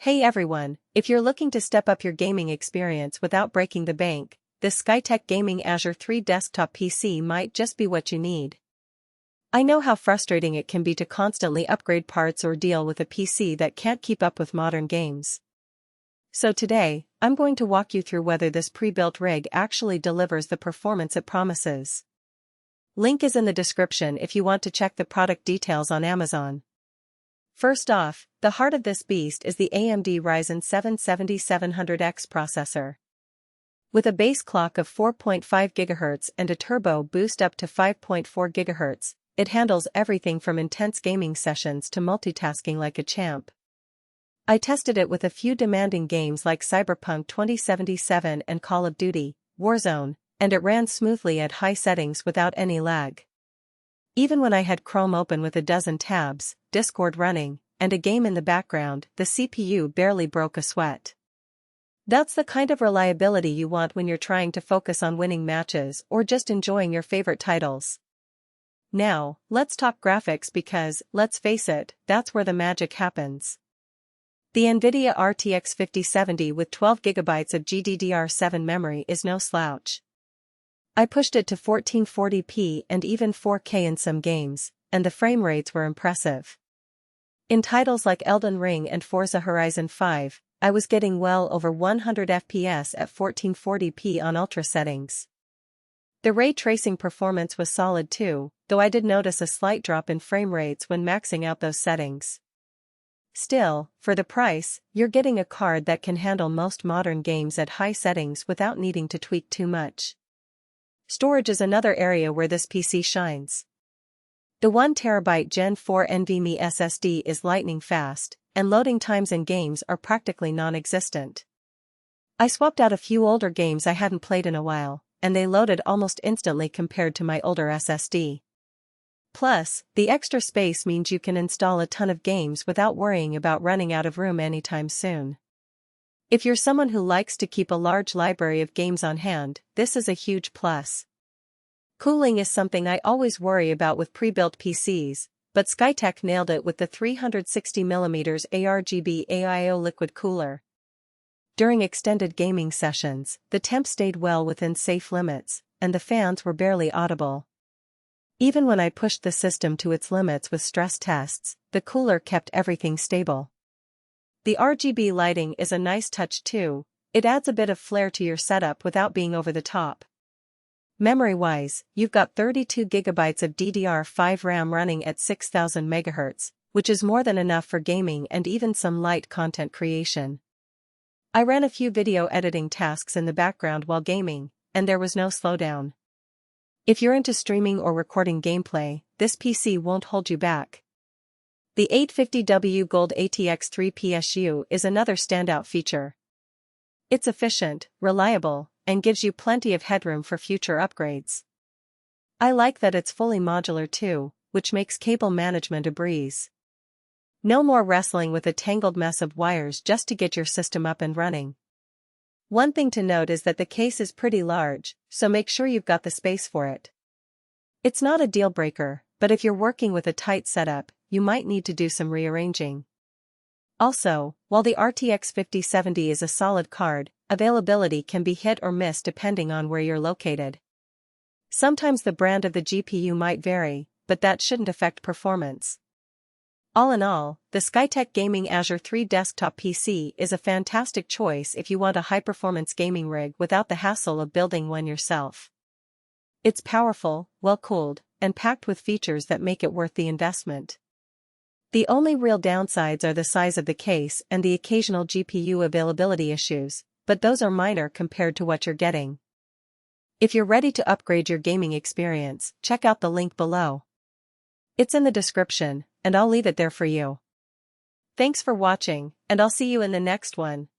Hey everyone, if you're looking to step up your gaming experience without breaking the bank, this Skytech Gaming Azure 3 desktop PC might just be what you need. I know how frustrating it can be to constantly upgrade parts or deal with a PC that can't keep up with modern games. So today, I'm going to walk you through whether this pre-built rig actually delivers the performance it promises. Link is in the description if you want to check the product details on Amazon. First off, the heart of this beast is the AMD Ryzen 7 7700X processor. With a base clock of 4.5 GHz and a turbo boost up to 5.4 GHz, it handles everything from intense gaming sessions to multitasking like a champ. I tested it with a few demanding games like Cyberpunk 2077 and Call of Duty, Warzone, and it ran smoothly at high settings without any lag. Even when I had Chrome open with a dozen tabs, Discord running, and a game in the background, the CPU barely broke a sweat. That's the kind of reliability you want when you're trying to focus on winning matches or just enjoying your favorite titles. Now, let's talk graphics because, let's face it, that's where the magic happens. The NVIDIA RTX 5070 with 12 GB of GDDR7 memory is no slouch. I pushed it to 1440p and even 4K in some games, and the frame rates were impressive. In titles like Elden Ring and Forza Horizon 5, I was getting well over 100 FPS at 1440p on ultra settings. The ray tracing performance was solid too, though I did notice a slight drop in frame rates when maxing out those settings. Still, for the price, you're getting a card that can handle most modern games at high settings without needing to tweak too much. Storage is another area where this PC shines. The 1TB Gen 4 NVMe SSD is lightning fast, and loading times in games are practically non-existent. I swapped out a few older games I hadn't played in a while, and they loaded almost instantly compared to my older SSD. Plus, the extra space means you can install a ton of games without worrying about running out of room anytime soon. If you're someone who likes to keep a large library of games on hand, this is a huge plus. Cooling is something I always worry about with pre-built PCs, but Skytech nailed it with the 360mm ARGB AIO liquid cooler. During extended gaming sessions, the temp stayed well within safe limits, and the fans were barely audible. Even when I pushed the system to its limits with stress tests, the cooler kept everything stable. The RGB lighting is a nice touch too, it adds a bit of flair to your setup without being over the top. Memory-wise, you've got 32 GB of DDR5 RAM running at 6000 MHz, which is more than enough for gaming and even some light content creation. I ran a few video editing tasks in the background while gaming, and there was no slowdown. If you're into streaming or recording gameplay, this PC won't hold you back. The 850W Gold ATX 3 PSU is another standout feature. It's efficient, reliable, and gives you plenty of headroom for future upgrades. I like that it's fully modular too, which makes cable management a breeze. No more wrestling with a tangled mess of wires just to get your system up and running. One thing to note is that the case is pretty large, so make sure you've got the space for it. It's not a deal breaker, but if you're working with a tight setup, you might need to do some rearranging. Also, while the RTX 5070 is a solid card, availability can be hit or miss depending on where you're located. Sometimes the brand of the GPU might vary, but that shouldn't affect performance. All in all, the Skytech Gaming Azure 3 desktop PC is a fantastic choice if you want a high-performance gaming rig without the hassle of building one yourself. It's powerful, well-cooled, and packed with features that make it worth the investment. The only real downsides are the size of the case and the occasional GPU availability issues, but those are minor compared to what you're getting. If you're ready to upgrade your gaming experience, check out the link below. It's in the description, and I'll leave it there for you. Thanks for watching, and I'll see you in the next one.